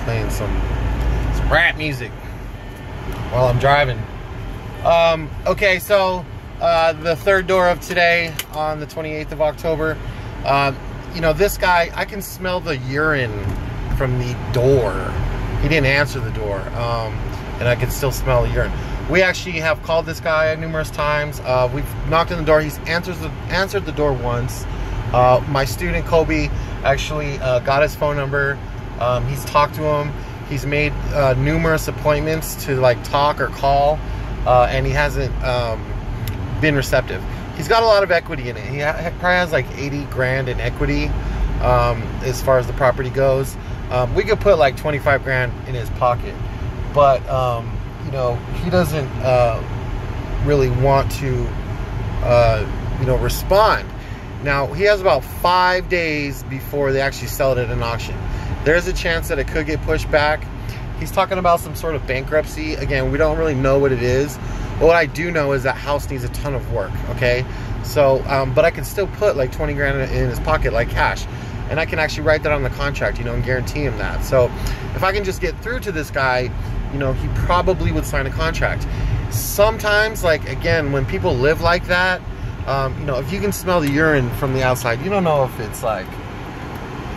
Playing some rap music while I'm driving. Okay, so the third door of today on the 28th of October. You know, this guy, I can smell the urine from the door. He didn't answer the door, and I can still smell the urine. We actually have called this guy numerous times. We've knocked on the door. He's answered the door once. My student Kobe actually got his phone number. He's talked to him. He's made numerous appointments to like talk or call, and he hasn't been receptive. He's got a lot of equity in it. He probably has like 80 grand in equity as far as the property goes. We could put like 25 grand in his pocket, but you know, he doesn't really want to you know, respond. Now, he has about 5 days before they actually sell it at an auction. There's a chance that it could get pushed back. He's talking about some sort of bankruptcy. Again, we don't really know what it is. But what I do know is that house needs a ton of work, okay? So, but I can still put like 20 grand in his pocket, like cash. And I can actually write that on the contract, you know, and guarantee him that. So if I can just get through to this guy, you know, he probably would sign a contract. Sometimes, like, again, when people live like that, you know, if you can smell the urine from the outside, you don't know if it's like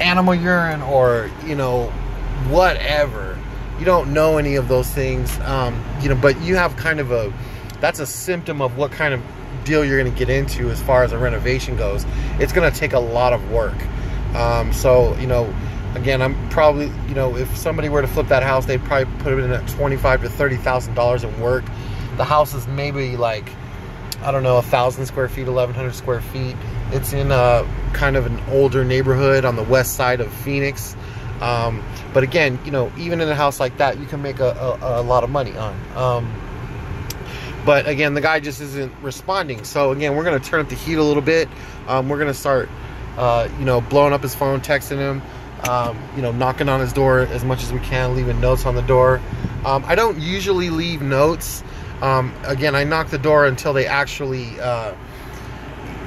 animal urine or, you know, whatever. You don't know any of those things, you know, but you have kind of that's a symptom of what kind of deal you're going to get into as far as a renovation goes. It's going to take a lot of work. So, you know, again, I'm probably, you know, if somebody were to flip that house, they'd probably put it in at $25,000 to $30,000 in work. The house is maybe like, I don't know, 1,000 square feet, 1,100 square feet. It's in a kind of an older neighborhood on the west side of Phoenix. But again, you know, even in a house like that, you can make a lot of money on. But again, the guy just isn't responding. So again, we're going to turn up the heat a little bit. We're going to start, you know, blowing up his phone, texting him, you know, knocking on his door as much as we can, leaving notes on the door. I don't usually leave notes. Again, I knock the door until they actually,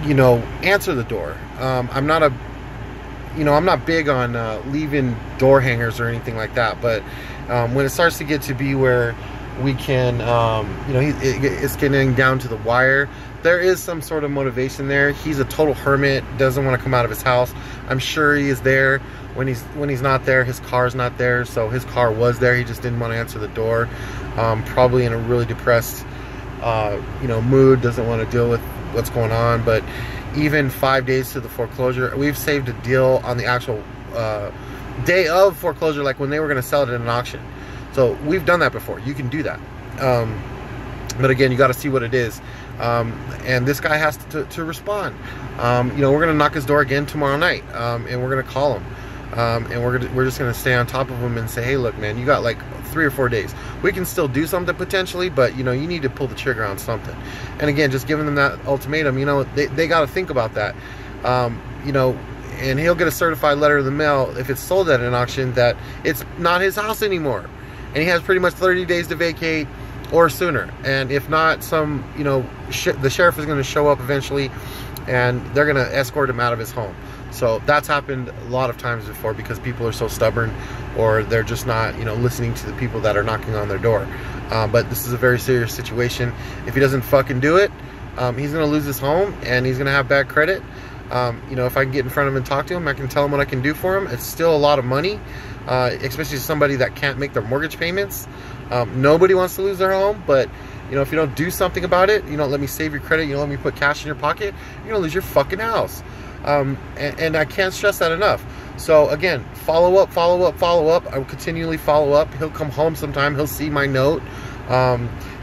you know, answer the door. I'm not big on leaving door hangers or anything like that. But when it starts to get to be where we can, you know, it's getting down to the wire, there is some sort of motivation there. He's a total hermit, doesn't want to come out of his house. I'm sure he is there when he's not there. His car's not there, so his car was there. He just didn't want to answer the door. Probably in a really depressed, you know, mood. Doesn't want to deal with what's going on. But even 5 days to the foreclosure, we've saved a deal on the actual day of foreclosure, like when they were going to sell it at an auction. So we've done that before. You can do that. But again, you got to see what it is. And this guy has to respond. You know, we're going to knock his door again tomorrow night, and we're going to call him. And we're just going to stay on top of him and say, hey, look, man, you got like 3 or 4 days. We can still do something potentially, but, you know, you need to pull the trigger on something. And again, just giving them that ultimatum, you know, they got to think about that. You know, and he'll get a certified letter in the mail if it's sold at an auction that it's not his house anymore. And he has pretty much 30 days to vacate or sooner. And if not, some, you know, the sheriff is going to show up eventually and they're going to escort him out of his home. So that's happened a lot of times before because people are so stubborn, or they're just not, you know, listening to the people that are knocking on their door. But this is a very serious situation. If he doesn't fucking do it, he's going to lose his home and he's going to have bad credit. You know, if I can get in front of him and talk to him, I can tell him what I can do for him. It's still a lot of money, especially somebody that can't make their mortgage payments. Nobody wants to lose their home, but you know, if you don't do something about it, you don't let me save your credit, you don't let me put cash in your pocket, you're gonna lose your fucking house. And I can't stress that enough. So again, follow up. I will continually follow up. He'll come home sometime, he'll see my note,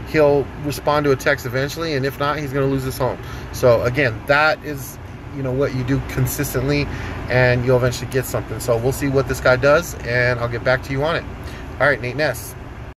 he'll respond to a text eventually, and if not, he's gonna lose his home. So again, that is, you know, what you do consistently, and you'll eventually get something. So we'll see what this guy does, and I'll get back to you on it. All right, Nate Ness.